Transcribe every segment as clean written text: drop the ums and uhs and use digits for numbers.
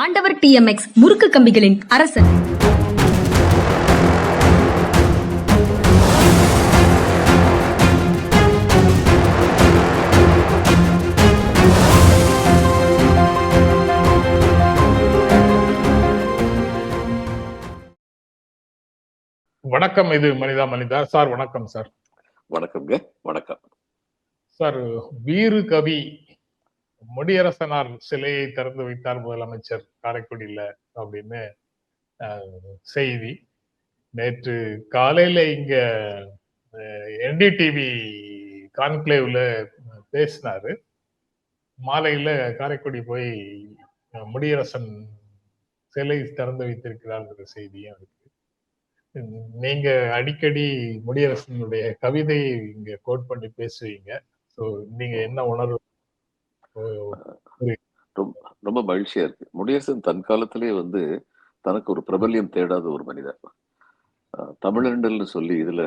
ஆண்டவர் TMX முறுக்கு கம்பிகளின் அரசன். வணக்கம். இது மனிதா மனிதா சார். வணக்கம் சார். வணக்கம்ங்க. வணக்கம் சார். வீறு கவி முடியரசனார் சிலையை திறந்து வைத்தார் முதலமைச்சர் காரைக்குடியில அப்படின்னு செய்தி. நேற்று காலையில இங்க NDTV கான்க்ளேவ்ல பேசினாரு. மாலையில காரைக்குடி போய் முடியரசன் சிலை திறந்து வைத்திருக்கிறார் செய்தியும் இருக்கு. நீங்க அடிக்கடி முடியரசனுடைய கவிதையை இங்க கோட் பண்ணி பேசுவீங்க. நீங்க என்ன உணர்வு? ரொம்ப மகிழ்ச்சியா இருக்கு. முடியரசன் தன் காலத்திலே தனக்கு ஒரு பிரபல்யம் தேடாத ஒரு மனிதர். தமிழண்டல்னு சொல்லி இதுல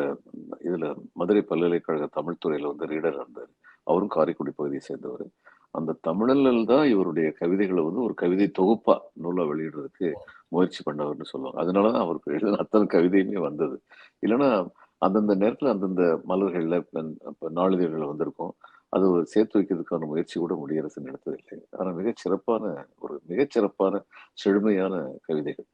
மதுரை பல்கலைக்கழக தமிழ் துறையில ரீடர் இருந்தார். அவரும் காரைக்குடி பகுதியை சேர்ந்தவர். அந்த தமிழல் தான் இவருடைய கவிதைகளை ஒரு கவிதை தொகுப்பா நூலா வெளியிடுறதுக்கு முயற்சி பண்ணவர்னு சொல்லுவாங்க. அதனாலதான் அவருக்கு எழுதின அத்தனை கவிதையுமே வந்தது. இல்லைன்னா அந்தந்த நேரத்துல அந்தந்த மலர்கள்ல நாளிதழ்கள் வந்திருக்கும். அது சேர்த்து வைக்கிறதுக்கான முயற்சி கூட முடியரசன் எடுத்ததில்லை. ஆனா மிகச்சிறப்பான செழுமையான கவிதைகள்.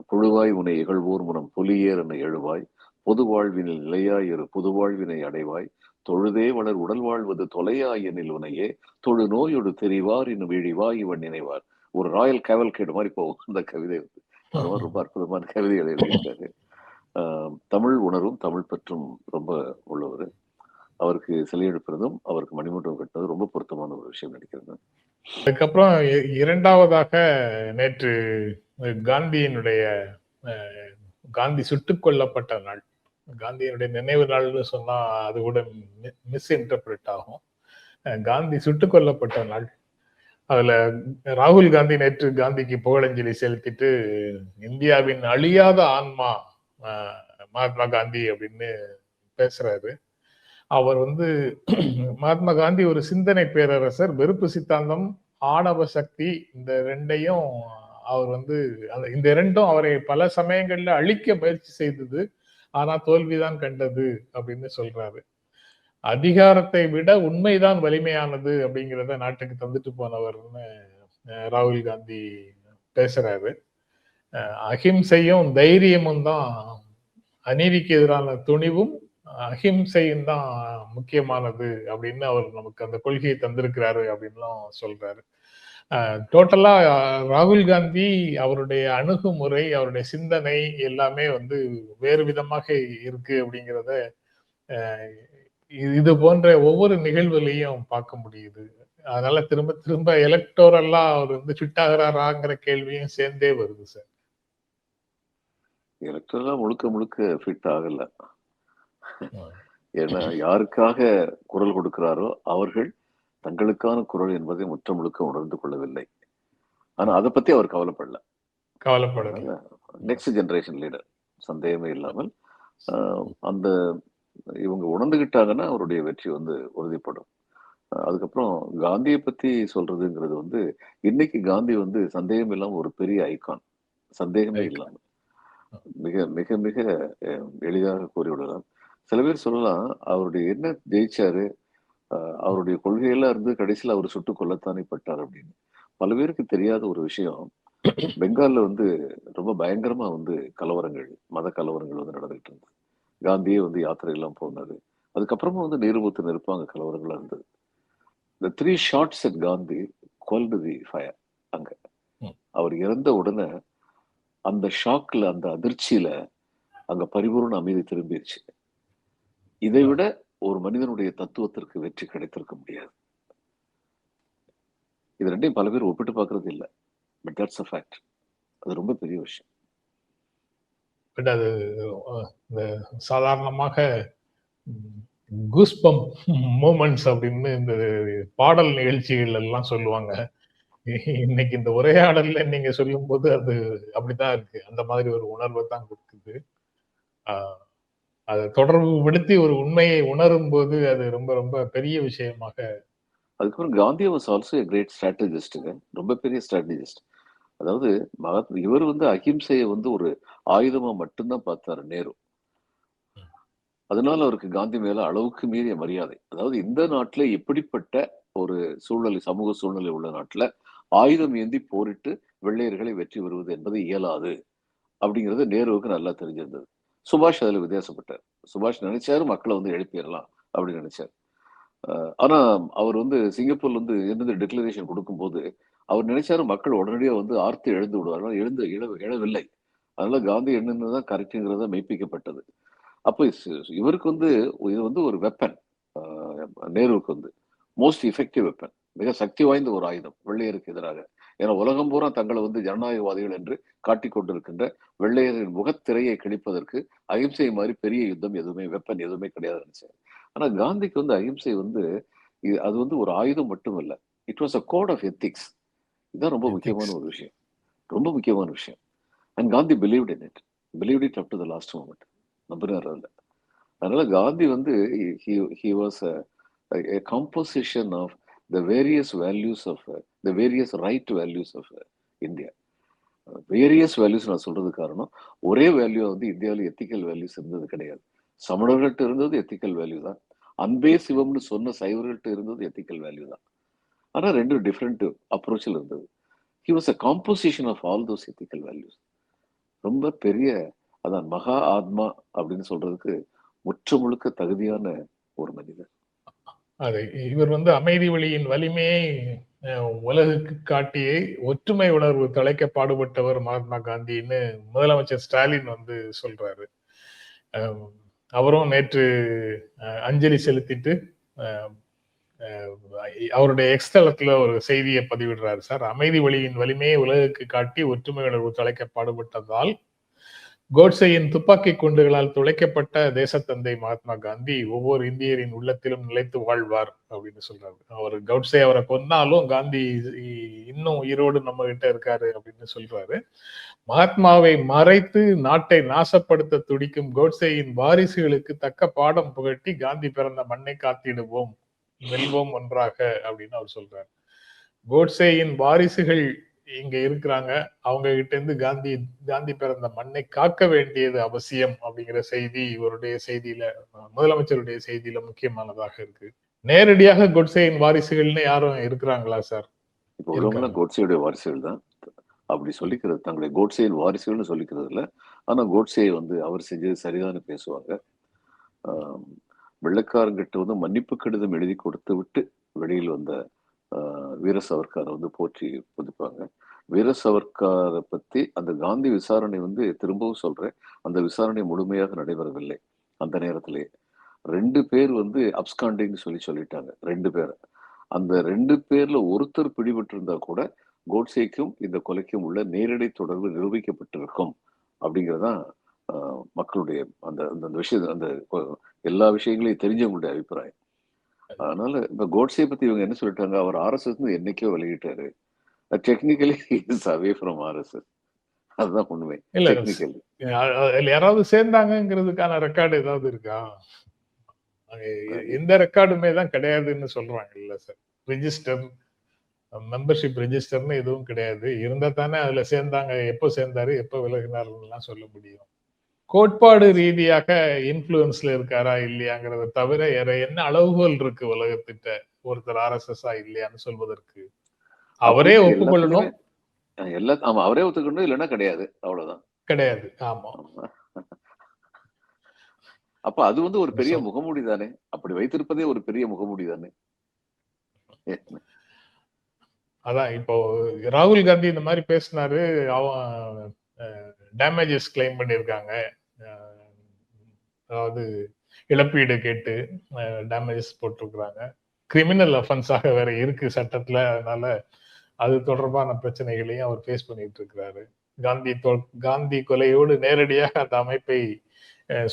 புழுவாய் உனை இகழ்வோர் முனம் புலியேர் என எழுவாய், பொது வாழ்வினில் நிலையாய் இரு புது வாழ்வினை அடைவாய், தொழுதே வளர் உடல் வாழ்வது தொலையாய் எனில் உனையே, தொழு நோயோடு தெரிவார் இன்னும் இழிவாய் இவன் நினைவார். ஒரு ராயல் கேவல்கேட் மாதிரி போகும் அந்த கவிதை. அது மாதிரி ரொம்ப அற்புதமான கவிதைகள் எழுதியிருக்காரு. தமிழ் உணர்வும் தமிழ் பற்றும் ரொம்ப உள்ளவர். அவருக்கு சிலை எழுப்புறதும் அவருக்கு மணிமண்டபம் கட்டினது ரொம்ப பொருத்தமான ஒரு விஷயம் நினைக்கிறது. அதுக்கப்புறம் இரண்டாவதாக நேற்று காந்தியினுடைய காந்தி சுட்டுக் கொல்லப்பட்ட நாள், காந்தியினுடைய நினைவு நாள்னு சொன்னா அது கூட மிஸ்இன்டர்பிரட் ஆகும். காந்தி சுட்டுக் கொல்லப்பட்ட நாள். அதுல ராகுல் காந்தி நேற்று காந்திக்கு புகழஞ்சலி செலுத்திட்டு இந்தியாவின் அழியாத ஆன்மா மகாத்மா காந்தி அப்படின்னு பேசுறாரு. அவர் மகாத்மா காந்தி ஒரு சிந்தனை பேரரசர். வெறுப்பு சித்தாந்தம், ஆணவ சக்தி, இந்த ரெண்டையும் அவர் இந்த இரண்டும் அவரை பல சமயங்கள்ல அழிக்க முயற்சி செய்தது. ஆனா தோல்விதான் கண்டது அப்படின்னு சொல்றாரு. அதிகாரத்தை விட உண்மைதான் வலிமையானது அப்படிங்கிறத நாட்டுக்கு தந்துட்டு போனவர்னு ராகுல் காந்தி பேசுறாரு. அஹிம்சையும் தைரியமும் தான், அநீதிக்கு எதிரான துணிவும் அஹிம்சையும் தான் முக்கியமானது அப்படின்னு அவர் நமக்கு அந்த கொள்கையை தந்திருக்கிறாரு அப்படின்லாம் சொல்றாரு. டோட்டலா ராகுல் காந்தி அவருடைய அணுகுமுறை, அவருடைய சிந்தனை எல்லாமே வேறு விதமாக இருக்கு அப்படிங்கிறத இது போன்ற ஒவ்வொரு நிகழ்வுலையும் பார்க்க முடியுது. அதனால திரும்ப திரும்ப எலக்டோரலா அவர் ஃபிட் ஆகிறாராங்கிற கேள்வியும் சேர்ந்தே வருது சார். எலக்டோரலா முழுக்க ஃபிட் ஆகல. ஏன்னா யாருக்காக குரல் கொடுக்கிறாரோ அவர்கள் தங்களுக்கான குரல் என்பதை முழுக்க உணர்ந்து கொள்ளவில்லை. ஆனா அதை பத்தி அவர் கவலைப்படல. நெக்ஸ்ட் ஜெனரேஷன் லீடர் சந்தேகமே இல்லாமல் அந்த இவங்க உணர்ந்துகிட்டாங்கன்னா அவருடைய வெற்றி உறுதிப்படும். அதுக்கப்புறம் காந்தியை பத்தி சொல்றதுங்கிறது இன்னைக்கு காந்தி சந்தேகம் இல்லாம ஒரு பெரிய ஐகான். சந்தேகமே இல்லாம மிக மிக மிக எளிதாக கூறிவிடலாம். சில பேர் சொல்லலாம் அவருடைய என்ன ஜெயிச்சாரு, அவருடைய கொள்கையெல்லாம் கடைசியில் அவர் சுட்டுக் கொல்லத்தானே பட்டார் அப்படின்னு. பல பேருக்கு தெரியாத ஒரு விஷயம், பெங்கால்ல ரொம்ப பயங்கரமா கலவரங்கள், மத கலவரங்கள் நடந்துகிட்டு இருந்தது. காந்தியே யாத்திரை எல்லாம் போனாரு. அதுக்கப்புறமா நீர்மூத்து நெருப்பாங்க கலவரங்களா இருந்தது. The 3 shots at Gandhi quelled the fire. அங்க அவர் இறந்த உடனே அந்த ஷாக்ல, அந்த அதிர்ச்சியில அங்க பரிபூர்ண அமைதி திரும்பிடுச்சு. இதை விட ஒரு மனிதனுடைய தத்துவத்திற்கு வெற்றி கிடைத்திருக்க முடியாது. இது ரெண்டையும் பல பேர் ஒப்பிட்டு பார்க்கறது இல்லை. But that's a fact. அது ரொம்ப பெரிய விஷயம். பட் அது சாதாரணமாக கூஸ்பம்ப் மூமெண்ட்ஸ் அப்படின்னு இந்த பாடல் நிகழ்ச்சிகள் எல்லாம் சொல்லுவாங்க. இன்னைக்கு இந்த உரையாடல்ல நீங்க சொல்லும் போது அது அப்படித்தான் இருக்கு. அந்த மாதிரி ஒரு உணர்வை தான் கொடுக்குது. அதை தொடர்பு படுத்தி ஒரு உண்மையை உணரும் போது அது ரொம்ப ரொம்ப பெரிய விஷயமாக. அதுக்கப்புறம் Gandhi was also a great strategist. ரொம்ப பெரிய ஸ்ட்ராட்டஜிஸ்ட். அதாவது இவர் வந்து அகிம்சையை வந்து ஒரு ஆயுதமா மட்டும்தான் பார்த்தாரு நேரு. அதனால அவருக்கு காந்தி மேல அளவுக்கு மீறிய மரியாதை. அதாவது இந்த நாட்டுல எப்படிப்பட்ட ஒரு சூழ்நிலை, சமூக சூழ்நிலை உள்ள நாட்டுல ஆயுதம் ஏந்தி போரிட்டு வெள்ளையர்களை வெற்றி பெறுவது என்பது இயலாது அப்படிங்கிறது நேருவுக்கு நல்லா தெரிஞ்சிருந்தது. சுபாஷ் அதுல வித்தியாசப்பட்டார். சுபாஷ் நினைச்சாரு மக்களை வந்து எழுப்பிடலாம் அப்படின்னு நினைச்சார். ஆனா அவர் வந்து சிங்கப்பூர்ல வந்து இருந்து டிக்ளரேஷன் கொடுக்கும்போது அவர் நினைச்சாரு மக்கள் உடனடியாக வந்து ஆர்த்து எழுந்து விடுவார்கள். எழவில்லை. அதனால காந்தி எண்ணுதான் கரெக்டுங்கிறத மெய்ப்பிக்கப்பட்டது. அப்போ இவருக்கு வந்து இது வந்து ஒரு வெப்பன். நேருவுக்கு வந்து மோஸ்ட் எஃபெக்டிவ் வெப்பன், மிக சக்தி வாய்ந்த ஒரு ஆயுதம் வெள்ளையருக்கு எதிராக. ஏன்னா உலகம் பூரா தங்களை வந்து ஜனநாயகவாதிகள் என்று காட்டிக் கொண்டிருக்கின்ற வெள்ளையரின் முகத்திரையை கிழிப்பதற்கு அகிம்சை மாதிரி பெரிய யுத்தம் எதுவுமே, வெப்பன் எதுவுமே கிடையாது நினைச்சேன். ஆனா காந்திக்கு வந்து அகிம்சை வந்து அது வந்து ஒரு ஆயுதம் மட்டும் இல்லை, it was a code of ethics. இதுதான் ரொம்ப முக்கியமான ஒரு விஷயம், ரொம்ப முக்கியமான விஷயம். And Gandhi believed in it, believed it up to the last moment. நம்பினார் அதில். அதனால காந்தி வந்து he was a composition of the various values of the various right values of India. Various values நான் சொல்றது காரணம், ஒரே வேல்யூ வந்து இந்தியாவில் எத்திக்கல் வேல்யூஸ் இருந்தது கிடையாது. சமணர்கள்ட்ட இருந்தது எத்திக்கல் வேல்யூ தான், அன்பே சிவம்னு சொன்ன சைவர்கள்ட்ட இருந்தது எத்திக்கல் வேல்யூ தான். ஆனா ரெண்டு டிஃப்ரெண்ட் அப்ரோச்சில் இருந்தது. he was a composition of all those ethical values. ரொம்ப பெரிய, அதான் மகா ஆத்மா அப்படின்னு சொல்றதுக்கு முற்று முழுக்க தகுதியான ஒரு மனிதர். அது இவர் வந்து அமைதி வழியின் வலிமையை உலகுக்கு காட்டியே ஒற்றுமை உணர்வு தலைக்க பாடுபட்டவர் மகாத்மா காந்தின்னு முதலமைச்சர் ஸ்டாலின் வந்து சொல்றாரு. அவரும் நேற்று அஞ்சலி செலுத்திட்டு அவருடைய எக்ஸ்தலத்துல ஒரு செய்தியை பதிவிடுறாரு. சார், அமைதி வழியின் வலிமையை உலகுக்கு காட்டி ஒற்றுமை உணர்வு தலைக்க பாடுபட்டதால் கோட்சேயின் துப்பாக்கி குண்டுகளால் துளைக்கப்பட்ட தேசத்தந்தை மகாத்மா காந்தி ஒவ்வொரு இந்தியரின் உள்ளத்திலும் நிலைத்து வாழ்வார் அப்படின்னு சொல்றாரு. அவர் கோட்சே அவரை கொன்னாலும் காந்தி இன்னும் உயிரோடு நம்ம கிட்ட இருக்காரு அப்படின்னு சொல்றாரு. மகாத்மாவை மறைத்து நாட்டை நாசப்படுத்த துடிக்கும் கோட்சேயின் வாரிசுகளுக்கு தக்க பாடம் புகட்டி காந்தி பிறந்த மண்ணை காத்திடுவோம், வெல்வோம் ஒன்றாக அப்படின்னு அவர் சொல்றாரு. கோட்சேயின் வாரிசுகள் இங்க இருக்கிறாங்க, அவங்க கிட்ட இருந்து காந்தி பிறந்த மண்ணை காக்க வேண்டியது அவசியம் அப்படிங்கிற செய்தி இவருடைய செய்தியில, முதலமைச்சருடைய செய்தியில முக்கியமானதாக இருக்கு. நேரடியாக கோட்சேயின் வாரிசுகள்னு யாரும் இருக்கிறாங்களா சார்? இப்போ உள்ளவங்களாம் கோட்சேயுடைய வாரிசுகள் தான் அப்படி சொல்லிக்கிறது, தங்களை கோட்சேயின் வாரிசுகள்னு சொல்லிக்கிறது இல்லை. ஆனா கோட்சேயை வந்து அவர் செஞ்சது சரிதான்னு பேசுவாங்க. வெள்ளக்காரங்கிட்ட வந்து மன்னிப்பு கடிதம் எழுதி கொடுத்து விட்டு வெளியில் வந்த வீர சவர்காரை வந்து போற்றி புதுப்பாங்க. வீர சவர்காரை பத்தி அந்த காந்தி விசாரணை வந்து திரும்பவும் சொல்றேன், அந்த விசாரணை முழுமையாக நடைபெறவில்லை. அந்த நேரத்திலேயே 2 பேர் வந்து அப்ஸ்காண்டிங் சொல்லிட்டாங்க. 2 பேரை, அந்த 2 பேர்ல ஒருத்தர் பிடிபட்டு இருந்தா கூட கோட்சேக்கும் இந்த கொலைக்கும் உள்ள நேரடி தொடர்பு நிரூபிக்கப்பட்டிருக்கும் அப்படிங்கிறதான் மக்களுடைய அந்த விஷயம், அந்த எல்லா விஷயங்களையும் தெரிஞ்சவங்களுடைய அபிப்பிராயம். அதனால இப்ப கோட்சே பத்தி இவங்க என்ன சொல்லிட்டாங்க, அவர் ஆர்எஸ்எஸ் என்னைக்கோ விலகிட்டாரு, technically is away from RSS. அதுதான் உண்மை. யாராவது சேர்ந்தாங்கிறதுக்கான ரெக்கார்டு ஏதாவது இருக்கா? எந்த ரெக்கார்டுமே தான் கிடையாதுன்னு சொல்றாங்க இல்ல சார். ரெஜிஸ்டர், மெம்பர்ஷிப் ரெஜிஸ்டர்னு எதுவும் கிடையாது. இருந்தா தானே அதுல சேர்ந்தாங்க, எப்போ சேர்ந்தாரு எப்போ விலகினாருன்னு சொல்ல முடியும். கோட்பாடு ரீதியாக இன்ஃபுளுன்ஸ்ல இருக்காரா இல்லையாங்கிறத தவிர வேற என்ன அளவுகோல் இருக்கு உலகத்திட்ட ஒருத்தர் ஆர்எஸ்எஸ் இல்லையான்னு சொல்வதற்கு? அவரே ஒப்புக்கொள்ளணும். ஆமா, அவரே ஒத்துக்கணும், இல்லைன்னா கிடையாது, அவ்வளவுதான். கிடையாது. ஆமா. அப்ப அது வந்து ஒரு பெரிய முகமூடி தானே, அப்படி வைத்திருப்பதே ஒரு பெரிய முகமூடி தானே. அதான் இப்போ ராகுல் காந்தி இந்த மாதிரி பேசினாரு, அவன் டேமேஜஸ் கிளைம் பண்ணியிருக்காங்க. அதாவது இழப்பீடு கேட்டு டேமேஜஸ் போட்டிருக்கிறாங்க. கிரிமினல் அஃபென்ஸாக வேற இருக்கு சட்டத்துல. அதனால அது தொடர்பான பிரச்சனைகளையும் அவர் ஃபேஸ் பண்ணிட்டு இருக்கிறாரு. காந்தி கொலையோடு நேரடியாக அந்த அமைப்பை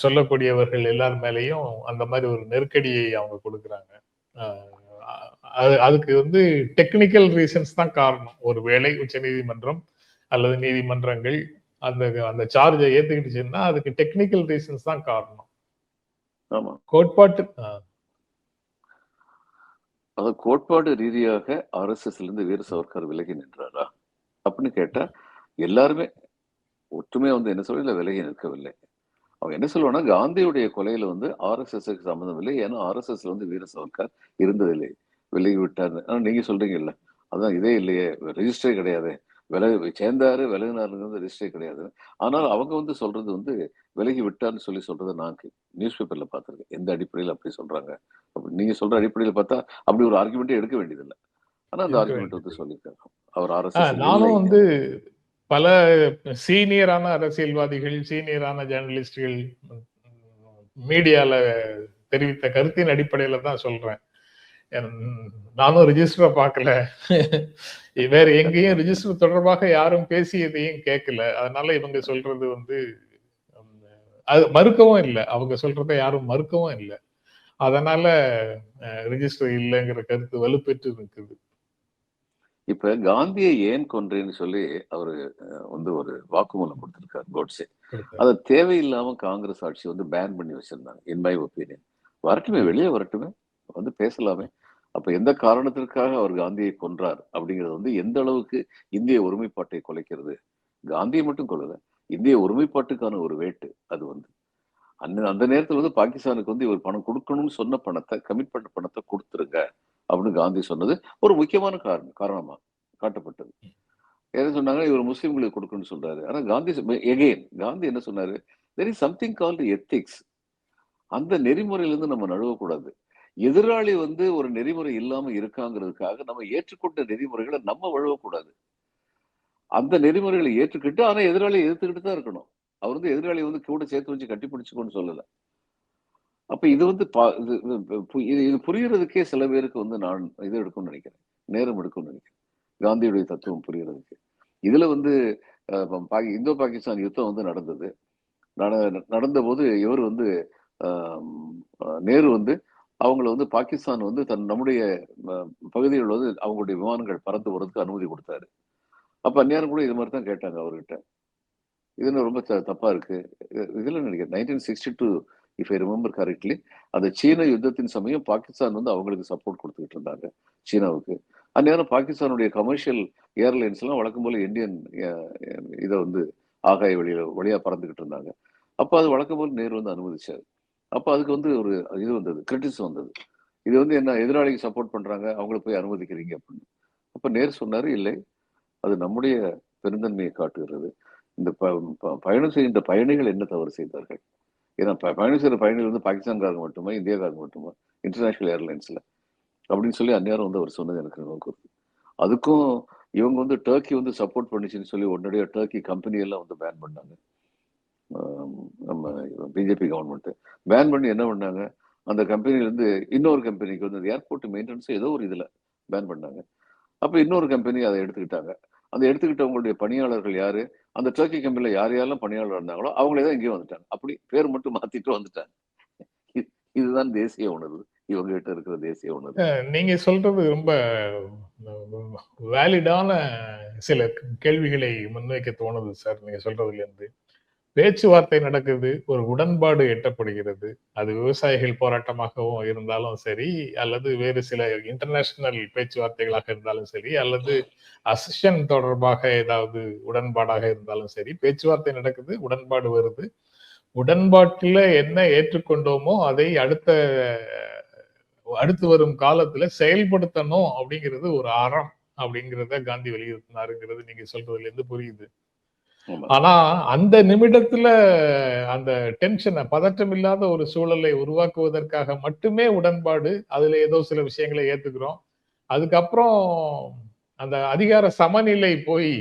சொல்லக்கூடியவர்கள் எல்லார் மேலேயும் அந்த மாதிரி ஒரு நெருக்கடியை அவங்க கொடுக்குறாங்க. அதுக்கு வந்து டெக்னிக்கல் ரீசன்ஸ் தான் காரணம். ஒருவேளை உச்ச நீதிமன்றம் அல்லது நீதிமன்றங்கள் அந்த சார்ஜை ஏத்துக்கிட்டுச்சுன்னா அதுக்கு டெக்னிக்கல் ரீசன்ஸ் தான் காரணம். ஆமா, கோட்பாட்டு கோட்பாடு ரீதியாக ஆர்எஸ்எஸ்ல இருந்து வீர சவர்கர் விலகி நின்றாரா அப்படின்னு கேட்டா எல்லாருமே ஒற்றுமையா வந்து என்ன சொல்ல விலகி நிற்கவில்லை. அவங்க என்ன சொல்லுவாங்கன்னா, காந்தியுடைய கொலையில வந்து ஆர்எஸ்எஸ்க்கு சம்மந்தம் இல்லை. ஏன்னா ஆர்எஸ்எஸ்ல வந்து வீர சாவர்கர் இருந்ததில்லை, விலகி விட்டார். ஆனா நீங்க சொல்றீங்கல்ல, அதான் இதே இல்லையே, ரெஜிஸ்டரே கிடையாது, விலகு சேர்ந்தாரு விலகினாருங்கிறது ரெஜிஸ்டரே கிடையாது. ஆனால் அவங்க வந்து சொல்றது வந்து விலகி விட்டார்னு சொல்லி சொல்றதை நான் நியூஸ் பேப்பர்ல பார்த்திருக்கேன். எந்த அடிப்படையில் அப்படி சொல்றாங்க? நீங்க சொல்ற அடிப்படையில் பார்த்தா அப்படி ஒரு ஆர்குமெண்ட்டே எடுக்க வேண்டியதில்லை. ஆனா அந்த இருக்க ஆர்குமெண்ட் வந்து வேண்டியது. சொல்லியிருக்காங்க, அவர் ஆர்எஸ்எஸ் இல்லை. நானும் வந்து பல சீனியரான அரசியல்வாதிகள், சீனியரான ஜேர்னலிஸ்டுகள் மீடியால தெரிவித்த கருத்தின் அடிப்படையில தான் சொல்றேன். நானும் ரிஜிஸ்டரை பார்க்கல, வேற எங்கேயும் ரிஜிஸ்டர் தொடர்பாக யாரும் பேசியதையும் கேட்கல. அதனால இவங்க சொல்றது வந்து அது மறுக்கவும் இல்லை, அவங்க சொல்றதை யாரும் மறுக்கவும் இல்லை. அதனால ரிஜிஸ்டர் இல்லைங்கிற கருத்து வலுப்பெற்று இருக்குது. இப்ப காந்தியை ஏன் கொன்றேன்னு சொல்லி அவரு வந்து ஒரு வாக்குமூலம் கொடுத்திருக்காரு கோட்ஸே. அதை தேவையில்லாம காங்கிரஸ் ஆட்சி வந்து பேன் பண்ணி வச்சிருந்தாங்க. இன் மை ஒப்பீனியன், வரட்டுமே, வெளியே வரட்டுமே, வந்து பேசலாமே. அப்ப எந்த காரணத்திற்காக அவர் காந்தியை கொன்றார் அப்படிங்கிறது வந்து எந்த அளவுக்கு இந்திய ஒருமைப்பாட்டை குலைக்கிறது. காந்தியை மட்டும் கொள்ளல, இந்திய ஒருமைப்பாட்டுக்கான ஒரு வேட்டு அது வந்து. அந்த நேரத்துல வந்து பாகிஸ்தானுக்கு வந்து இவர் பணம் கொடுக்கணும்னு சொன்ன பணத்தை, கமிட் பண்ண பணத்தை கொடுத்துருங்க அப்படின்னு காந்தி சொன்னது ஒரு முக்கியமான காரணமா காட்டப்பட்டது. என்ன சொன்னாங்க, இவர் முஸ்லிம்களுக்கு கொடுக்கணும்னு சொல்றாரு. ஆனா காந்தி காந்தி என்ன சொன்னாரு, there is something called ethics. அந்த நெறிமுறையிலிருந்து நம்ம நழுவக்கூடாது. எதிராளி வந்து ஒரு நெறிமுறை இல்லாம இருக்காங்கிறதுக்காக நம்ம ஏற்றுக்கொண்ட நெறிமுறைகளை நம்ம வழுவக்கூடாது. அந்த நெறிமுறைகளை ஏற்றுக்கிட்டு ஆனா எதிராளியை எதிர்த்துக்கிட்டு தான் இருக்கணும். அவர் வந்து எதிராளி வந்து கூட சேர்த்து வச்சு கட்டி பிடிச்சுக்கோன்னு சொல்லல. அப்ப இது வந்து இது புரியறதுக்கே சில பேருக்கு வந்து நான் இது எடுக்கும்னு நினைக்கிறேன், நேரம் எடுக்கும்னு நினைக்கிறேன், காந்தியுடைய தத்துவம் புரியறதுக்கு. இதுல வந்து இந்தோ பாகிஸ்தான் யுத்தம் வந்து நடந்தது. நடந்த போது இவர் வந்து நேரு வந்து அவங்கள வந்து பாகிஸ்தான் வந்து நம்முடைய பகுதிகள் வந்து அவங்களுடைய விமானங்கள் பறந்து போறதுக்கு அனுமதி கொடுத்தாரு. அப்ப அந்நேரம் கூட இது மாதிரி தான் கேட்டாங்க அவர்கிட்ட. இது ரொம்ப தப்பா இருக்கு. இதுல நினைக்கிறேன் 1962 இஃப் ஐ ரிமெம்பர் கரெக்ட்லி, அந்த சீன யுத்தத்தின் சமயம் பாகிஸ்தான் வந்து அவங்களுக்கு சப்போர்ட் கொடுத்துக்கிட்டு இருந்தாங்க, சீனாவுக்கு. அந்நேரம் பாகிஸ்தானுடைய கமர்ஷியல் ஏர்லைன்ஸ் எல்லாம் வழக்கம் போல இந்தியன் இதை வந்து ஆகாய வழியா பறந்துகிட்டு இருந்தாங்க. அப்ப அது வழக்கம் போல நேரு வந்து அனுமதிச்சாரு. அப்ப அதுக்கு வந்து ஒரு இது வந்தது, கிரிட்டிசிசம் வந்தது. இது வந்து என்ன, எதிராளிக்கு சப்போர்ட் பண்றாங்க, அவங்களை போய் அனுமதிக்கிறீங்க அப்படின்னு. அப்ப நேரு சொன்னாரு, இல்லை, அது நம்முடைய பெருந்தன்மையை காட்டுகிறது. இந்த பயணம் செய்கின்ற பயணிகள் என்ன தவறு செய்தார்கள்? ஏன்னா பயணம் செய்கிற பயணிகள் வந்து பாகிஸ்தான்காரங்க மட்டுமா, இந்தியாக்காரங்க மட்டுமா, இன்டர்நேஷனல் ஏர்லைன்ஸ்ல அப்படின்னு சொல்லி அந்நேரம் வந்து அவர் சொன்னது எனக்கு நினைவுக்கு வருது. அதுக்கும் இவங்க வந்து டர்க்கி வந்து சப்போர்ட் பண்ணிச்சுன்னு சொல்லி உடனடியா டர்க்கி கம்பெனி எல்லாம் வந்து பேன் பண்ணாங்க. நம்ம பிஜேபி கவர்மெண்ட் பேன் பண்ணி என்ன பண்ணாங்க, அந்த கம்பெனில இருந்து இன்னொரு கம்பெனிக்கு வந்து ஏர்போர்ட் மெயின்டெனன்ஸ் ஏதோ ஒரு இதுல பேன் பண்ணாங்க. அப்ப இன்னொரு கம்பெனி அதை எடுத்துக்கிட்டாங்க. அந்த எடுத்துக்கிட்டவங்களுடைய பணியாளர்கள் யாரு, அந்த டர்க்கி கம்பெனில யார் யாரெல்லாம் பணியாளர் இருந்தாங்களோ அவங்களே தான் இங்கேயும் வந்துட்டாங்க. அப்படி பேர் மட்டும் மாத்திட்டு வந்துட்டாங்க. இதுதான் தேசிய உணர்வு, இவங்க கிட்ட இருக்கிற தேசிய உணர்வு. நீங்க சொல்றது ரொம்ப வேலிடான சில கேள்விகளை முன்வைக்க தோணுது சார். நீங்க சொல்றதுல இருந்து பேச்சுவார்த்தை நடக்குது, ஒரு உடன்பாடு எட்டப்படுகிறது. அது விவசாயிகள் போராட்டமாகவும் இருந்தாலும் சரி, அல்லது வேறு சில இன்டர்நேஷனல் பேச்சுவார்த்தைகளாக இருந்தாலும் சரி, அல்லது அசிஷன் தொடர்பாக ஏதாவது உடன்பாடாக இருந்தாலும் சரி, பேச்சுவார்த்தை நடக்குது, உடன்பாடு வருது. உடன்பாட்டுல என்ன ஏற்றுக்கொண்டோமோ அதை அடுத்து வரும் காலத்துல செயல்படுத்தணும் அப்படிங்கிறது ஒரு அறம் அப்படிங்கிறத காந்தி வலியுறுத்தினாருங்கிறது நீங்க சொல்றதுல இருந்து புரியுது. ஆனா அந்த நிமிடத்துல அந்த டென்ஷனை, பதற்றம் இல்லாத ஒரு சூழலை உருவாக்குவதற்காக மட்டுமே உடன்பாடு, அதுல ஏதோ சில விஷயங்களை ஏத்துக்கிறோம். அதுக்கப்புறம் அந்த அதிகார சமநிலை போய்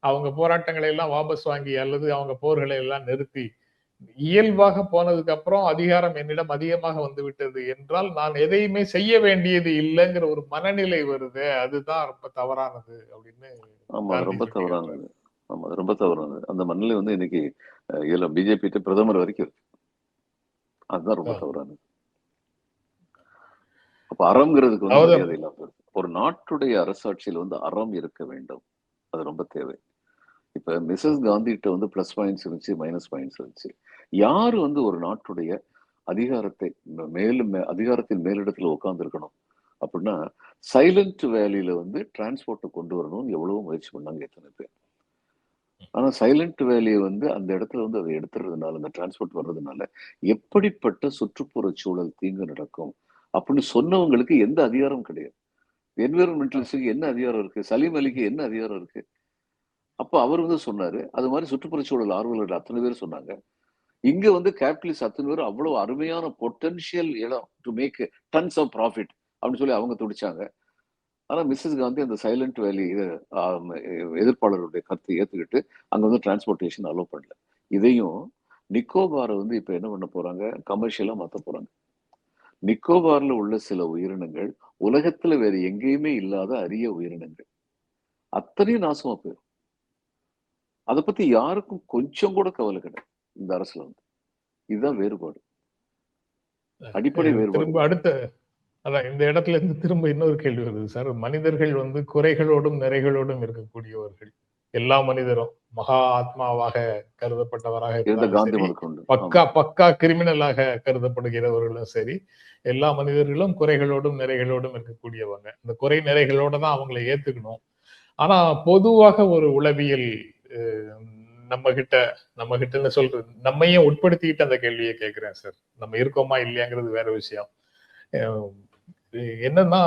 அவங்க போராட்டங்களை எல்லாம் வாபஸ் வாங்கி அல்லது அவங்க போர்களை எல்லாம் நிறுத்தி இயல்பாக போனதுக்கு அப்புறம் அதிகாரம் என்னிடம் அதிகமாக வந்து விட்டது என்றால் நான் எதையுமே செய்ய வேண்டியது இல்லைங்கிற ஒரு மனநிலை வருது. அதுதான் ரொம்ப தவறானது அப்படின்னு. ஆமா, ரொம்ப தவறானது. ஆமா, ரொம்ப தவறானது. அந்த மனநிலை வந்து இன்னைக்கு இதுல பிஜேபி பிரதமர் வரைக்கும் இருக்கு. அதுதான் ரொம்ப தவறானது. அப்ப அறம்ங்கிறதுக்கு வந்து மரியாதை இல்லாம போயிருக்கு. ஒரு நாட்டுடைய அரசாட்சியில் வந்து அறம் இருக்க வேண்டும், அது ரொம்ப தேவை. இப்ப மிஸ்ஸஸ் காந்தி கிட்ட வந்து பிளஸ் பாயிண்ட்ஸ் இருந்துச்சு, மைனஸ் பாயிண்ட்ஸ் இருந்துச்சு. யாரு வந்து ஒரு நாட்டுடைய அதிகாரத்தை அதிகாரத்தின் மேலிடத்துல உட்கார்ந்து இருக்கணும் அப்படின்னா சைலண்ட் வேலியில வந்து டிரான்ஸ்போர்ட்டை கொண்டு வரணும்னு எவ்வளவோ முயற்சி பண்ணாங்க எத்தனை பேர். ஆனா சைலண்ட் வேலியை வந்து அந்த இடத்துல வந்து அதை எடுத்துறதுனால, அந்த டிரான்ஸ்போர்ட் வர்றதுனால எப்படிப்பட்ட சுற்றுப்புற சூழல் தீங்கு நடக்கும் அப்படின்னு சொன்னவங்களுக்கு எந்த அதிகாரம் கிடையாது. என்விரான்மெண்டலிஸ்டுக்கு என்ன அதிகாரம் இருக்கு? சலீம் அலிக்கு என்ன அதிகாரம் இருக்கு? அப்ப அவர் வந்து சொன்னாரு. அது மாதிரி சுற்றுப்புற சூழல் ஆர்வலர்கள் அத்தனை பேர் சொன்னாங்க. இங்க வந்து கேபிட்டலிஸ்ட் அத்தனை பேர் அவ்வளவு அருமையான பொட்டன்ஷியல் இடம் to make tons of profit அப்படின்னு சொல்லி அவங்க துடிச்சாங்க. ஆனா மிஸ்ஸஸ் காந்தி அந்த சைலண்ட் வேலி எதிர்ப்பாளருடைய கருத்தை ஏத்துக்கிட்டு அங்க வந்து டிரான்ஸ்போர்ட்டேஷன் அலோவ் பண்ணல. இதையும் நிக்கோபாரை வந்து இப்ப என்ன பண்ண போறாங்க? கமர்ஷியலா மாத்த போறாங்க. நிக்கோபார்ல உள்ள சில உயிரினங்கள் உலகத்துல வேற எங்கேயுமே இல்லாத அரிய உயிரினங்கள். அத்தனையும் நாசமா போயிடும். அதை பத்தி யாருக்கும் கொஞ்சம் கூட கவலை கிடையாது இந்த அரசுல வந்து. இதுதான் வேறுபாடு, அடிப்படை வேறுபாடு. திரும்ப அடுத்த அதான் இந்த இடத்துல இருந்து திரும்ப இன்னொரு கேள்வி வருது சார். மனிதர்கள் வந்து குறைகளோடும் நிறைகளோடும் இருக்கக்கூடியவர்கள். எல்லா மனிதரும் மகா ஆத்மாவாக கருதப்பட்டவராக இருந்த இருந்தாலும் காந்தி சரி, முதற்கொண்டு பக்கா கிரிமினலாக கருதப்படுகிறவர்களும் சரி, எல்லா மனிதர்களும் குறைகளோடும் நிறைகளோடும் இருக்கக்கூடியவங்க. இந்த குறை நிறைகளோட தான் அவங்களை ஏத்துக்கணும். ஆனா பொதுவாக ஒரு உளவியல் நம்ம கிட்டன்னு சொல்றது நம்மையும் உட்படுத்திக்கிட்டு அந்த கேள்வியை கேட்கிறேன் சார். நம்ம இருக்கோமா இல்லையாங்கிறது வேற விஷயம். என்னன்னா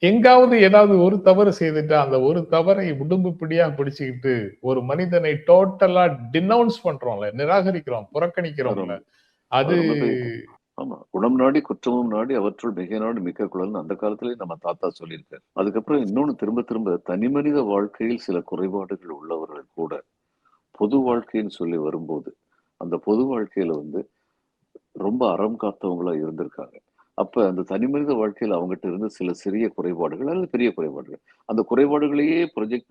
எங்காவது ஏதாவது ஒரு தவறு செய்துட்டா அந்த ஒரு தவறை உடும்பு பிடியா பிடிச்சுக்கிட்டு ஒரு மனிதனை டோட்டலா டினவுன்ஸ் பண்றோம்ல, நிராகரிக்கிறோம், புறக்கணிக்கிறோம்ல, அது ஆமா, குணம் நாடி குற்றமும் நாடி அவற்றுள் மிக நாடு மிக்க குழல்னு அந்த காலத்திலேயே நம்ம தாத்தா சொல்லியிருக்காரு. அதுக்கப்புறம் இன்னொன்னு திரும்ப திரும்ப தனி மனித வாழ்க்கையில் சில குறைபாடுகள் உள்ளவர்கள் கூட பொது வாழ்க்கைன்னு சொல்லி வரும்போது அந்த பொது வாழ்க்கையில வந்து ரொம்ப அறம் காத்தவங்களா இருந்திருக்காங்க. அப்ப அந்த தனி மனித வாழ்க்கையில அவங்ககிட்ட இருந்து சில சிறிய குறைபாடுகள் அல்லது பெரிய குறைபாடுகள், அந்த குறைபாடுகளையே ப்ரொஜெக்ட்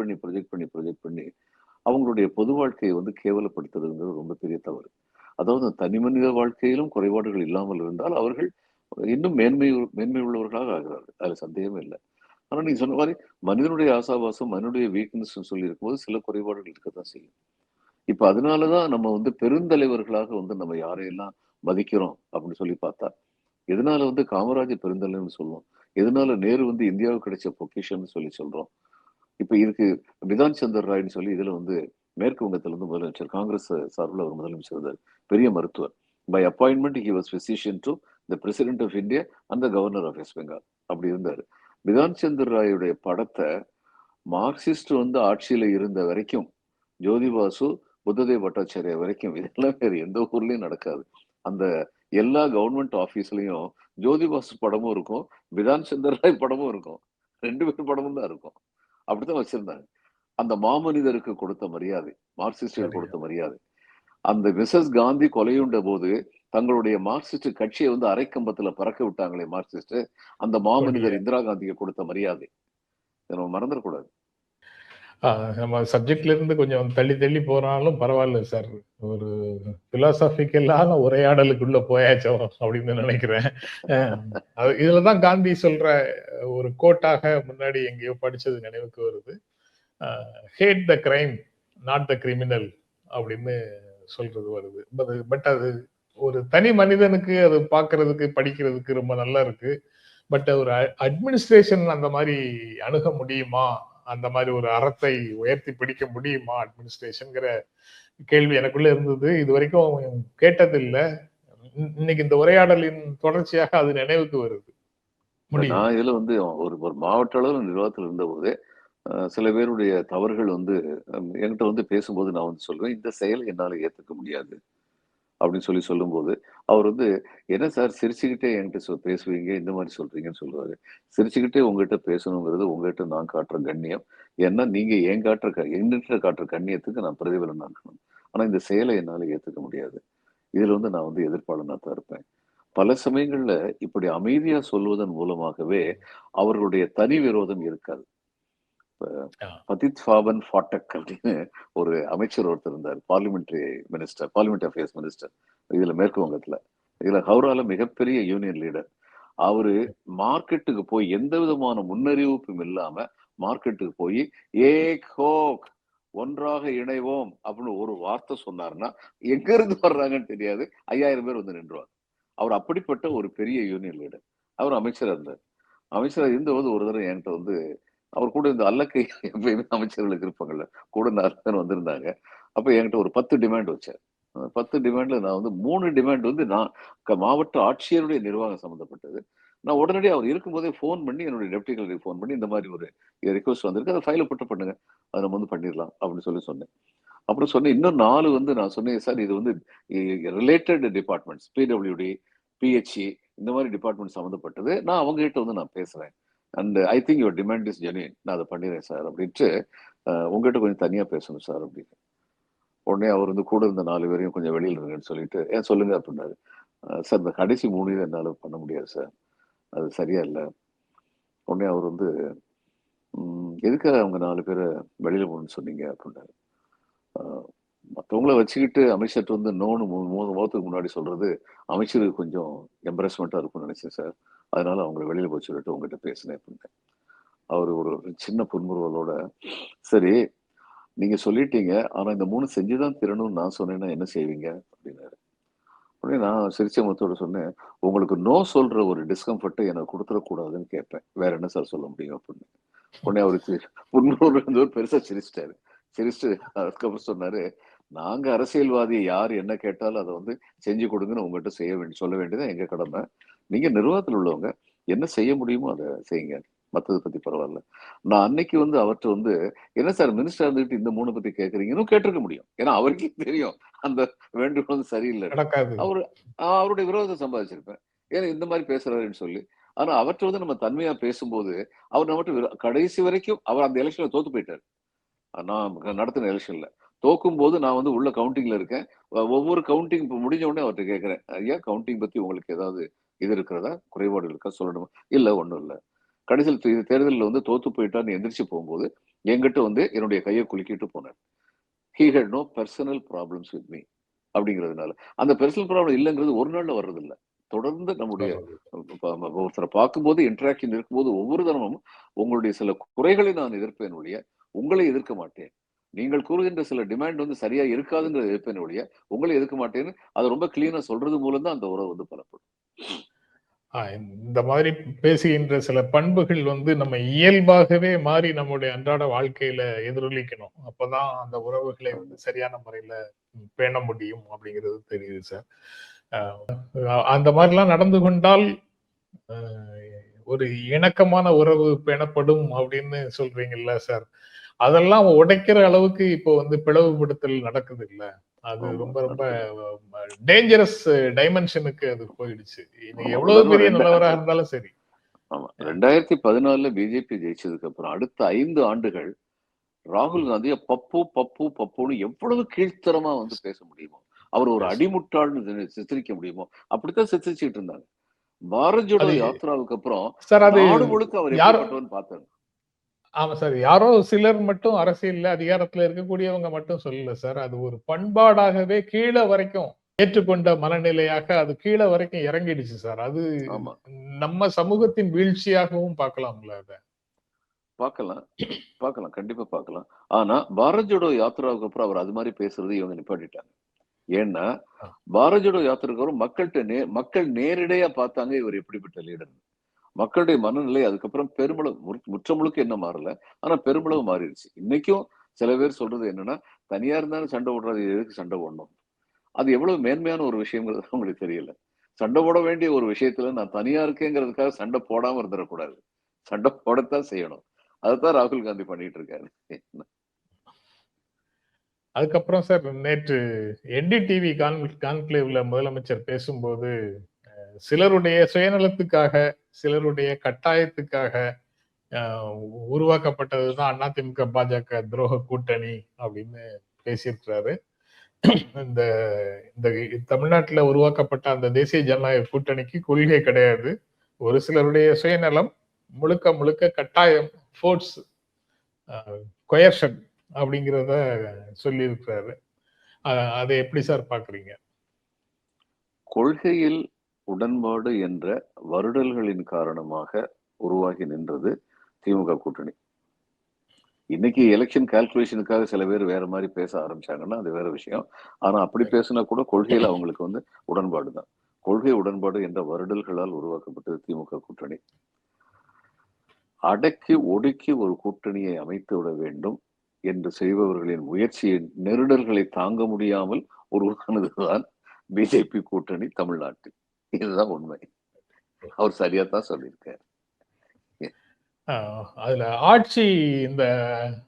பண்ணி அவங்களுடைய பொது வாழ்க்கையை வந்து கேவலப்படுத்துறதுங்கிறது ரொம்ப பெரிய தவறு. அதாவது தனி மனித வாழ்க்கையிலும் குறைபாடுகள் இல்லாமல் இருந்தால் அவர்கள் இன்னும் மேன்மை உள்ளவர்களாக ஆகிறார்கள். அதுல சந்தேகமே இல்லை. ஆனா நீங்க சொன்ன மாதிரி மனிதனுடைய ஆசாபாசம், மனிதனுடைய வீக்னஸ் சொல்லி இருக்கும்போது சில குறைபாடுகள் இருக்கத்தான் செய்யும். இப்ப அதனாலதான் நம்ம வந்து பெருந்தலைவர்களாக வந்து நம்ம யாரையெல்லாம் மதிக்கிறோம் அப்படின்னு சொல்லி பார்த்தா, எதனால வந்து காமராஜர் பெருந்தலைவர்னு சொல்லுவோம், எதனால நேரு வந்து இந்தியாவுக்கு கிடைச்ச பொக்கிஷம்னு சொல்லி சொல்றோம். இப்ப இதுக்கு பிதான் சந்தர் ராய்னு சொல்லி இதுல வந்து மேற்கு வங்கத்துல இருந்து முதலமைச்சர், காங்கிரஸ் சார்பில் அவர் முதலமைச்சர் இருந்தார், பெரிய மருத்துவர். By appointment he was physician to the president of India and the governor of West Bengal. அப்படி இருந்தாரு. பிதான் சந்தர் ராயுடைய படத்தை மார்க்சிஸ்ட் வந்து ஆட்சியில இருந்த வரைக்கும், ஜோதிபாசு, புத்ததேவ் பட்டாச்சாரியா வரைக்கும் இதெல்லாம் வேற எந்த ஊர்லயும் நடக்காது. அந்த எல்லா கவர்மெண்ட் ஆபீஸ்லயும் ஜோதிபாசு படமும் இருக்கும், பிதான் சந்தர் ராய் படமும் இருக்கும், ரெண்டு பேர் படமும் தான் இருக்கும். அப்படித்தான் வச்சிருந்தாங்க. அந்த மாமனிதருக்கு கொடுத்த மரியாதை, மார்க்சிஸ்டுகள் கொடுத்த மரியாதை. அந்த மிஸ்ஸஸ் காந்தி கொலையுண்ட போது தங்களுடைய மார்க்சிஸ்ட் கட்சியை வந்து அரைக்கம்பத்துல பறக்க விட்டாங்களே மார்க்சிஸ்ட், அந்த மாமனிதர் இந்திரா காந்திக்கு கொடுத்த மரியாதை நம்ம மறந்துடக்கூடாது. நம்ம சப்ஜெக்ட்ல இருந்து கொஞ்சம் தள்ளி போனாலும் பரவாயில்ல சார். ஒரு பிலாசாபிக்கலான உரையாடலுக்குள்ள போயாச்சோ அப்படின்னு நினைக்கிறேன். இதுலதான் காந்தி சொல்ற ஒரு கோட்டாக முன்னாடி எங்கேயோ படிச்சது நினைவுக்கு வருது. Hate the crime not the criminal அப்படின்னு சொல்றது வருது. பட் அது ஒரு தனி மனிதனுக்கு அது பார்க்கிறதுக்கு படிக்கிறதுக்கு ரொம்ப நல்லா இருக்கு. பட் ஒரு அட்மினிஸ்ட்ரேஷன் அந்த மாதிரி அணுக முடியுமா, அந்த மாதிரி ஒரு அறத்தை உயர்த்தி பிடிக்க முடியுமா அட்மினிஸ்ட்ரேஷன்ங்கிற கேள்வி எனக்குள்ள இருந்தது. இது வரைக்கும் கேட்டதில்லை. இன்னைக்கு இந்த உரையாடலின் தொடர்ச்சியாக அது நினைவுக்கு வருது. நான் இதுல வந்து ஒரு மாவட்ட அளவில் நிர்வாகத்தில் இருந்த போது சில பேருடைய தவறுகள் வந்து என்கிட்ட வந்து பேசும்போது நான் வந்து சொல்லுவேன், இந்த செயலை என்னால ஏத்துக்க முடியாது அப்படின்னு சொல்லி சொல்லும்போது அவர் வந்து, என்ன சார் சிரிச்சுக்கிட்டே என்கிட்ட பேசுவீங்க, இந்த மாதிரி சொல்றீங்கன்னு சொல்லுவாரு. சிரிச்சுக்கிட்டே உங்ககிட்ட பேசணுங்கிறது உங்ககிட்ட நான் காட்டுற கண்ணியம். ஏன்னா நீங்க என்கிட்ட காட்டுற கண்ணியத்துக்கு நான் பிரதிபலன் இருக்கணும். ஆனா இந்த செயலை என்னால ஏத்துக்க முடியாது. இதுல வந்து நான் வந்து எதிர்ப்பாளனா தான் இருப்பேன். பல சமயங்கள்ல இப்படி அமைதியா சொல்வதன் மூலமாகவே அவர்களுடைய தனி விரோதம் இருக்காது. பதித் பாவன் ஃபாட்டக் அப்படின்னு ஒரு அமைச்சர் ஒருத்தர் இருந்தார், பார்லிமெண்ட் அஃபேர்ஸ் மினிஸ்டர், இதுல மேற்கு வங்கத்துல. இதுல ஹவுரால மிகப்பெரிய யூனியன் லீடர். அவரு மார்க்கெட்டுக்கு போய் எந்த விதமான முன்னறிவிப்பும் இல்லாம மார்க்கெட்டுக்கு போய் ஏக் ஹோக் ஒன்றாக இணைவோம் அப்படின்னு ஒரு வார்த்தை சொன்னாருன்னா எங்க இருந்து வர்றாங்கன்னு தெரியாது, 5000 பேர் வந்து நின்றுவாங்க. அவர் அப்படிப்பட்ட ஒரு பெரிய யூனியன் லீடர். அவர் அமைச்சர் இருந்தார். அமைச்சராக இருந்தபோது ஒரு தடவை என்கிட்ட வந்து அவர் கூட இந்த அல்லக்கை எப்பயுமே அமைச்சர்களுக்கு இருப்பாங்கல்ல, கூட 4 பேர் வந்திருந்தாங்க. அப்ப என்கிட்ட ஒரு 10 டிமாண்ட் வச்சார். 10 டிமாண்ட்ல நான் வந்து 3 டிமாண்ட் வந்து நான் மாவட்ட ஆட்சியருடைய நிர்வாகம் சம்மந்தப்பட்டது. நான் உடனடியா அவர் இருக்கும்போதே ஃபோன் பண்ணி என்னுடைய டெப்டி கலெக்டருக்கு ஃபோன் பண்ணி, இந்த மாரி ஒரு ரிக்வெஸ்ட் வந்திருக்கு. அத ஃபைல புட்டப் பண்ணுங்க. அத நம்ம வந்து பண்ணிடலாம் அப்படின்னு சொன்னேன். அப்புறம் சொன்னேன் இன்னும் 4 வந்து நான் சொன்னேன், சார் இது வந்து ரிலேட்டட் டிபார்ட்மெண்ட்ஸ், பிடபிள்யூடி, பிஹெச்இ இந்த மாதிரி டிபார்ட்மெண்ட் சம்மந்தப்பட்டது. நான் அவங்க கிட்ட வந்து நான் பேசுறேன். And I think your demand is genuine. நான் அதை பண்ணிடுறேன் சார் அப்படின்ட்டு, உங்ககிட்ட கொஞ்சம் தனியா பேசணும் சார் அப்படின்னு. உடனே அவர் வந்து கூட இருந்த 4 பேரையும் கொஞ்சம் வெளியில் இருங்கன்னு சொல்லிட்டு, ஏன் சொல்லுங்க அப்படின்னாரு. சார் இந்த கடைசி 3 இதை என்னால பண்ண முடியாது சார், அது சரியா இல்லை. உடனே அவர் வந்து எதுக்காக அவங்க 4 பேரை வெளியில போகணும்னு சொன்னீங்க அப்படின்னாரு. மற்றவங்கள வச்சுக்கிட்டு அமைச்சர்கிட்ட வந்து நோன்னு 3 மாதத்துக்கு முன்னாடி சொல்றது அமைச்சருக்கு கொஞ்சம் எம்பரஸ்மெண்ட்டாக இருக்கும்னு நினைச்சேன் சார், அதனால அவங்களை வெளியில போய் சொல்லிட்டு உங்ககிட்ட பேசினேன் அப்படின்னேன். அவர் ஒரு சின்ன புன்முறுவலோட, சரி நீங்க சொல்லிட்டீங்க, ஆனா இந்த 3 செஞ்சுதான் தரணும்னு நான் சொன்னேன்னா என்ன செய்வீங்க அப்படின்னாரு. உடனே நான் சிரிச்ச முகத்தோட சொன்னேன், உங்களுக்கு நோ சொல்ற ஒரு டிஸ்கம்ஃபர்ட்டை எனக்கு கொடுத்துடக்கூடாதுன்னு கேட்பேன், வேற என்ன சார் சொல்ல முடியும் அப்படின்னு. உடனே அவருக்கு புன்முறுவல் பெருசா சிரிச்சிட்டாரு. சிரிச்சுட்டு அதுக்கப்புறம் சொன்னாரு, நாங்க அரசியல்வாதி யார் என்ன கேட்டாலும் அதை வந்து செஞ்சு கொடுங்கன்னு உங்ககிட்ட சொல்ல வேண்டியதான் எங்க கடமை. நீங்க நிர்வாகத்தில் உள்ளவங்க, என்ன செய்ய முடியுமோ அதை செய்யுங்க, மத்ததை பத்தி பரவாயில்ல. நான் அன்னைக்கு வந்து அவர்கிட்ட வந்து, என்ன சார் மினிஸ்டர் இருந்துட்டு இந்த 3 பத்தி கேட்கறீங்கன்னு கேட்டிருக்க முடியும். ஏன்னா அவருக்கே தெரியும் அந்த வேண்டுகோள் வந்து சரியில்லை. அவரு அவருடைய விரோதத்தை சம்பாதிச்சிருப்பேன், ஏன்னா இந்த மாதிரி பேசுறாருன்னு சொல்லி. ஆனா அவர்கிட்ட வந்து நம்ம தன்மையா பேசும்போது அவர் நம்மகிட்ட கடைசி வரைக்கும், அவர் அந்த எலெக்ஷன்ல தோத்து போயிட்டாரு. நான் நடத்தின எலெக்ஷன்ல தோக்கும் போது நான் வந்து உள்ள கவுண்டிங்ல இருக்கேன். ஒவ்வொரு கவுண்டிங் முடிஞ்ச உடனே அவர்கிட்ட கேட்கிறேன், ஐயா கவுண்டிங் பத்தி உங்களுக்கு ஏதாவது இது இருக்கிறதா, குறைபாடு இருக்கா சொல்லணுமா? இல்ல ஒண்ணும் இல்ல. கடைசியில் தேர்தலில் வந்து தோத்து போயிட்டான்னு எந்திரிச்சு போகும்போது என்கிட்ட வந்து என்னுடைய கையை குலுக்கிட்டு போனார். He had no personal problems with me அப்படிங்கிறதுனால, அந்த பர்சனல் ப்ராப்ளம் இல்லைங்கிறது ஒரு நாள்ல வர்றது இல்ல. தொடர்ந்து நம்முடைய ஒருத்தரை பார்க்கும்போது இன்டராக்ஷன் இருக்கும்போது ஒவ்வொரு தரமும் உங்களுடைய சில குறைகளை நான் எதிர்ப்பேன் ஒழிய உங்களை எதிர்க்க மாட்டேன். நீங்கள் கூறுகின்ற சில டிமாண்ட் வந்து சரியா இருக்காதுங்கிறத எதிர்ப்பேன் ஒழிய உங்களை எதிர்க்க மாட்டேன்னு அதை ரொம்ப கிளீனா சொல்றது மூலம் தான் அந்த உறவு வந்து பலப்படும். இந்த மாதிரி பேசுகின்ற சில பண்புகள் வந்து நம்ம இயல்பாகவே மாறி நம்முடைய அன்றாட வாழ்க்கையில எதிரொலிக்கணும். அப்பதான் அந்த உறவுகளை வந்து சரியான முறையில பேண முடியும் அப்படிங்கிறது தெரியுது சார். அந்த மாதிரிலாம் நடந்து கொண்டால் ஒரு இணக்கமான உறவு பேணப்படும் அப்படின்னு சொல்றீங்கல்ல சார். அதெல்லாம் உடைக்கிற அளவுக்கு இப்போ வந்து பிளவுபடுத்தல் நடக்குது இல்ல, அது ரொம்ப ரொம்ப டேஞ்சரஸ் டைமென்ஷனுக்கு அது போயிடுச்சு. இது எவ்வளவு பெரிய நல்லவராக இருந்தாலும் சரி. ஆமா, 2014 பிஜேபி ஜெயிச்சதுக்கு அப்புறம் அடுத்த 5 ஆண்டுகள் ராகுல் காந்திய பப்பு பப்பு பப்புன்னு எவ்வளவு கீழ்த்தரமா வந்து பேச முடியுமோ, அவர் ஒரு அடிமுட்டாள்னு சித்தரிக்க முடியுமோ அப்படித்தான் சித்தரிச்சுட்டு இருந்தாங்க. பாரத் ஜோடோ யாத்திராவுக்கு அப்புறம் நாடு முழுக்க அவர் எப்படிப்பட்டவன்னு பார்த்தாங்க. ஆமா சார், யாரோ சிலர் மட்டும் அரசியல்ல அதிகாரத்துல இருக்கக்கூடியவங்க மட்டும் சொல்லல சார், அது ஒரு பண்பாடாகவே கீழே வரைக்கும் ஏற்றுக்கொண்ட மனநிலையாக அது கீழே வரைக்கும் இறங்கிடுச்சு சார். அது நம்ம சமூகத்தின் வீழ்ச்சியாகவும் பார்க்கலாம்ல? அத பார்க்கலாம், கண்டிப்பா பார்க்கலாம். ஆனா பாரத் ஜோடோ யாத்திராவுக்கு அப்புறம் அவர் அது மாதிரி பேசுறது இவங்க நிப்பாட்டிட்டாங்க. ஏன்னா பாரத் ஜோடோ யாத்திரைக்கு அப்புறம் மக்கள் நேரடியா பார்த்தாங்க இவர் எப்படிப்பட்ட லீடர். மக்களுடைய மனநிலை அதுக்கப்புறம் பெருமளவு முழுக்க என்ன மாறல, ஆனா பெருமளவு மாறிடுச்சு. இன்னைக்கும் சில பேர் சொல்றது என்னன்னா, தனியா இருந்தாலும் சண்டை போடுறது, எதுக்கு சண்டை போடணும்? அது எவ்வளவு மேன்மையான ஒரு விஷயங்கிறது அவங்களுக்கு தெரியல. சண்டை போட வேண்டிய ஒரு விஷயத்துல நான் தனியா இருக்கேங்கிறதுக்காக சண்டை போடாம இருந்துடக்கூடாது, சண்டை போடத்தான் செய்யணும். அதைத்தான் ராகுல் காந்தி பண்ணிட்டு இருக்காரு. அதுக்கப்புறம் சார் நேற்று என்டிடிவி கான்க்ளேவ்ல முதலமைச்சர் பேசும்போது சிலருடைய சுயநலத்துக்காக, சிலருடைய கட்டாயத்துக்காக உருவாக்கப்பட்டதுதான் அதிமுக பாஜக துரோக கூட்டணி அப்படின்னு பேசியிருக்கிறாரு. இந்த இந்த தமிழ்நாட்டில் உருவாக்கப்பட்ட அந்த தேசிய ஜனநாயக கூட்டணிக்கு கொள்கை கிடையாது, ஒரு சிலருடைய சுயநலம், முழுக்க முழுக்க கட்டாயம், ஃபோர்ஸ், கொயர்ஷன் அப்படிங்கிறத சொல்லி இருக்கிறாரு. அதை எப்படி சார் பாக்குறீங்க? கொள்கையில் உடன்பாடு என்ற வருடல்களின் காரணமாக உருவாகி நின்றது திமுக கூட்டணி. இன்னைக்கு எலெக்ஷன் கால்குலேஷனுக்காக சில பேர் வேற மாதிரி பேச ஆரம்பிச்சாங்கன்னா அது வேற விஷயம். ஆனா அப்படி பேசினா கூட கொள்கையில அவங்களுக்கு வந்து உடன்பாடு தான். கொள்கை உடன்பாடு என்ற வருடல்களால் உருவாக்கப்பட்டது திமுக கூட்டணி. அடக்கி ஒடுக்கி ஒரு கூட்டணியை அமைத்து விட வேண்டும் என்று செய்பவர்களின் முயற்சியின் நெருடல்களை தாங்க முடியாமல் உருவானதுதான் பிஜேபி கூட்டணி தமிழ்நாட்டில். இதுதான் உண்மை. அவர் சரியா தான் சொல்லியிருக்காரு. அதுல ஆட்சி, இந்த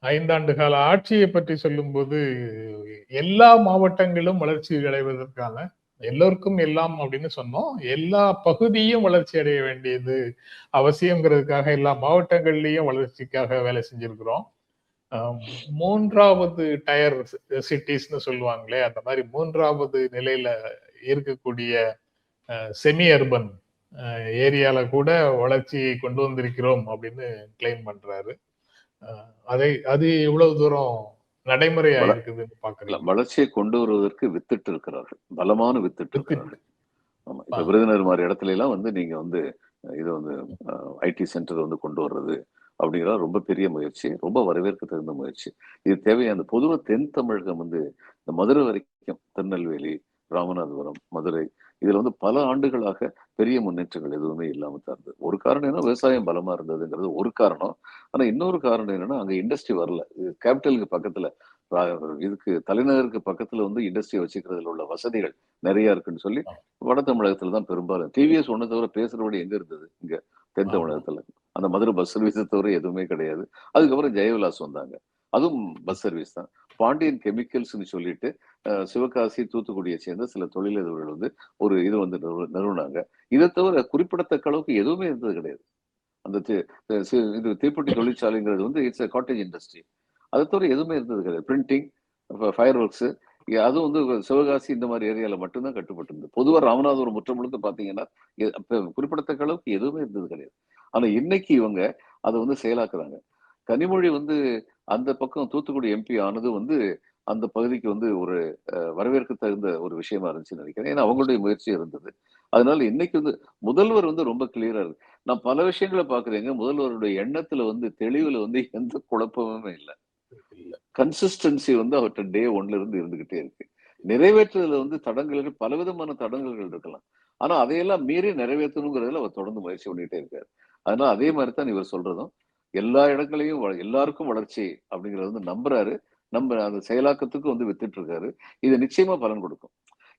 5 ஆண்டு கால ஆட்சியை பற்றி சொல்லும்போது எல்லா மாவட்டங்களும் வளர்ச்சி அடைவதற்கான, எல்லோருக்கும் எல்லாம் அப்படின்னு சொன்னோம், எல்லா பகுதியும் வளர்ச்சி அடைய வேண்டியது அவசியம்ங்கிறதுக்காக எல்லா மாவட்டங்கள்லயும் வளர்ச்சிக்காக வேலை செஞ்சிருக்கிறோம். 3வது டயர் சிட்டிஸ்னு சொல்லுவாங்களே, அந்த மாதிரி 3வது நிலையில இருக்கக்கூடிய செமி அர்பன் ஏரியால கூட வளர்ச்சியை கொண்டு வந்திருக்கிறோம் அப்படின்னு கிளைம் பண்றாரு. அது எவ்வளவு தூரம் நடைமுறையா இருக்குதுன்னு பாக்குறீங்க? வளர்ச்சியை கொண்டு வருவதற்கு வித்துட்டு இருக்கிறார்கள், பலமான வித்துட்டு இருக்கிறார்கள். ஆமா, இப்ப விருதுநகர் மாதிரி இடத்துல எல்லாம் வந்து நீங்க வந்து இது வந்து ஐடி சென்டர் வந்து கொண்டு வர்றது அப்படிங்கிற ரொம்ப பெரிய முயற்சி, ரொம்ப வரவேற்க தகுந்த முயற்சி. இது தேவையான பொதுவாக தென் தமிழகம் வந்து இந்த மதுரை வரைக்கும், திருநெல்வேலி, ராமநாதபுரம், மதுரை, இதுல வந்து பல ஆண்டுகளாக பெரிய முன்னேற்றங்கள் எதுவுமே இல்லாம தான் இருந்தது. ஒரு காரணம் என்ன, விவசாயம் பலமா இருந்ததுங்கிறது ஒரு காரணம். ஆனா இன்னொரு காரணம் என்னன்னா, அங்க இண்டஸ்ட்ரி வரல. கேபிட்டலுக்கு பக்கத்துல, இதுக்கு தலைநகருக்கு பக்கத்துல வந்து இண்டஸ்ட்ரி வச்சுக்கிறதுல உள்ள வசதிகள் நிறைய இருக்குன்னு சொல்லி வட தமிழகத்துல தான் பெரும்பாலும் டிவிஎஸ் ஒண்ணு தவிர பேசுறபடி எங்க இருந்தது இங்க தென் தமிழகத்துல. அந்த மதுரை பஸ் சர்வீஸை தவிர எதுவுமே கிடையாது. அதுக்கப்புறம் ஜெயவிலாஸ் வந்தாங்க, அதுவும் பஸ் சர்வீஸ் தான். பாண்டியன் கெமிக்கல்ஸ்ன்னு சொல்லிட்டு சிவகாசி, தூத்துக்குடியை சேர்ந்த சில தொழிலதிபர்கள் வந்து ஒரு இது வந்து நிறுவனாங்க. இதை தவிர குறிப்பிடத்தக்க அளவுக்கு எதுவுமே இருந்தது கிடையாது. அந்த இது தீப்பெட்டி தொழிற்சாலைங்கிறது வந்து இட்ஸ் காட்டேஜ் இண்டஸ்ட்ரி. அதை தவிர எதுவுமே இருந்தது கிடையாது. பிரிண்டிங், ஃபயர் ஒர்க்ஸ், அதுவும் வந்து சிவகாசி இந்த மாதிரி ஏரியால மட்டும்தான் கட்டுப்பட்டு இருந்தது. பொதுவா ராமநாதபுரம் முற்ற முழுக்க பாத்தீங்கன்னா குறிப்பிடத்தக்க அளவுக்கு எதுவுமே இருந்தது கிடையாது. ஆனா இன்னைக்கு இவங்க அதை வந்து செயலாக்குறாங்க. கனிமொழி வந்து அந்த பக்கம் தூத்துக்குடி எம்பி ஆனது வந்து அந்த பகுதிக்கு வந்து ஒரு வரவேற்க தகுந்த ஒரு விஷயமா இருந்துச்சுன்னு நினைக்கிறேன். ஏன்னா அவங்களுடைய முயற்சி இருந்தது. அதனால இன்னைக்கு வந்து முதல்வர் வந்து ரொம்ப கிளியரா இருக்கு. நான் பல விஷயங்களை பாக்குறேங்க, முதல்வருடைய எண்ணத்துல வந்து தெளிவுல வந்து எந்த குழப்பமுமே இல்லை. கன்சிஸ்டன்சி வந்து அவர்கிட்ட டே 1ல இருந்து இருந்துகிட்டே இருக்கு. நிறைவேற்றுறதுல வந்து தடங்கல்கள், பலவிதமான தடங்கல்கள் இருக்கலாம். ஆனா அதையெல்லாம் மீறி நிறைவேற்றணுங்கிறதுல அவர் தொடர்ந்து முயற்சி பண்ணிட்டே இருக்காரு. அதனால அதே மாதிரி தான் இவர் சொல்றதும், எல்லா இடங்களையும் எல்லாருக்கும் வளர்ச்சி அப்படிங்கறது வந்து நம்புறாரு. நம்ம அந்த செயலாக்கத்துக்கு வந்து வித்துட்டு இருக்காரு. இது நிச்சயமா பலன் கொடுக்கும்.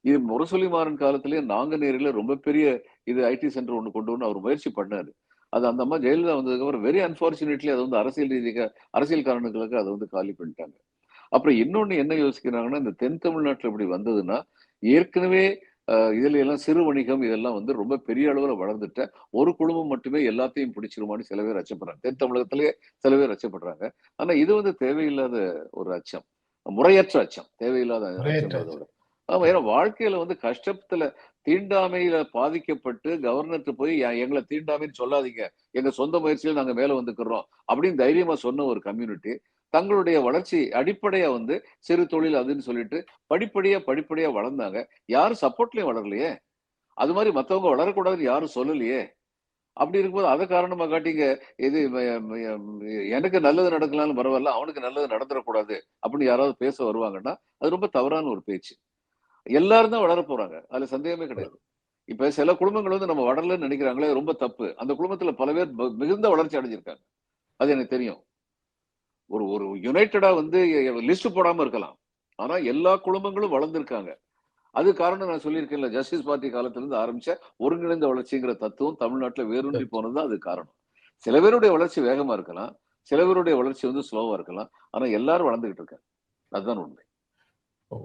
இது முரசொலி மாறன் காலத்திலேயே நாங்குநேரில ரொம்ப பெரிய இது ஐடி சென்டர் ஒண்ணு கொண்டு வந்து அவர் முயற்சி பண்ணாரு. அது அந்த அம்மா ஜெயலலிதா வந்ததுக்கு அப்புறம் வெரி அன்பார்ச்சுனேட்லி அது வந்து அரசியல் காரணங்களுக்கு அதை வந்து காலி பண்ணிட்டாங்க. அப்புறம் இன்னொன்னு என்ன யோசிக்கிறாங்கன்னா, இந்த தென் தமிழ்நாட்டுல இப்படி வந்ததுன்னா, ஏற்கனவே இதுல எல்லாம் சிறு வணிகம் இதெல்லாம் வந்து ரொம்ப பெரிய அளவுல வளர்ந்துட்ட ஒரு குழுமம் மட்டுமே எல்லாத்தையும் பிடிச்சிருமான்னு சில பேர் அச்சப்படுறாங்க. தென் தமிழகத்திலேயே சில பேர் அச்சப்படுறாங்க. ஆனா இது வந்து தேவையில்லாத ஒரு அச்சம், முறையற்ற அச்சம், தேவையில்லாத அச்சம். ஆமா, ஏன்னா வாழ்க்கையில வந்து கஷ்டத்துல தீண்டாமையில பாதிக்கப்பட்டு கவர்னர்கிட்ட போய் எங்களை தீண்டாமைன்னு சொல்லாதீங்க, எங்க சொந்த முயற்சியில நாங்க மேல வந்துக்கிறோம் அப்படின்னு தைரியமா சொன்ன ஒரு கம்யூனிட்டி தங்களுடைய வளர்ச்சி அடிப்படையா வந்து சிறு தொழில் அதுன்னு சொல்லிட்டு படிப்படியா வளர்ந்தாங்க. யாரும் சப்போர்ட்லயும் வளரலையே. அது மாதிரி மத்தவங்க வளரக்கூடாதுன்னு யாரும் சொல்லலையே. அப்படி இருக்கும்போது அதை காரணமா காட்டிங்க இது எனக்கு நல்லது நடக்கலாம்னு பரவாயில்ல, அவனுக்கு நல்லது நடந்துடக்கூடாது அப்படின்னு யாராவது பேச வருவாங்கன்னா அது ரொம்ப தவறான ஒரு பேச்சு. எல்லாரும் தான் வளர போறாங்க, அதுல சந்தேகமே கிடையாது. இப்ப சில குடும்பங்கள் வந்து நம்ம வளரலன்னு நினைக்கிறாங்களே, ரொம்ப தப்பு. அந்த குடும்பத்துல பல பேர் மிகுந்த வளர்ச்சி அடைஞ்சிருக்காங்க. அது எனக்கு தெரியும். ஒரு ஒரு யுனைடெடா வந்து லிஸ்ட் போடாம இருக்கலாம், ஆனா எல்லா குடும்பங்களும் வளர்ந்திருக்காங்க. அது காரணம் நான் சொல்லியிருக்கேன்ல, ஜஸ்டிஸ் பார்ட்டி காலத்துல இருந்து ஆரம்பிச்ச ஒருங்கிணைந்த வளர்ச்சிங்கிற தத்துவம் தமிழ்நாட்டுல வேரூன்றி போனதுதான் அது காரணம். சில பேருடைய வளர்ச்சி வேகமா இருக்கலாம், சில பேருடைய வளர்ச்சி வந்து ஸ்லோவா இருக்கலாம். ஆனா எல்லாரும் வளர்ந்துகிட்டு இருக்காங்க. அதுதான் உண்மை.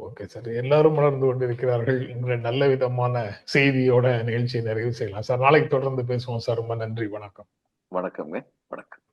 ஓகே சார், எல்லாரும் வளர்ந்து கொண்டிருக்கிறார்கள் என்ற நல்ல விதமான செய்தியோட நிகழ்ச்சியை நிறைவு செய்யலாம் சார். நாளைக்கு தொடர்ந்து பேசுவோம் சார். ரொம்ப நன்றி. வணக்கம். வணக்கம்ங்க. வணக்கம்.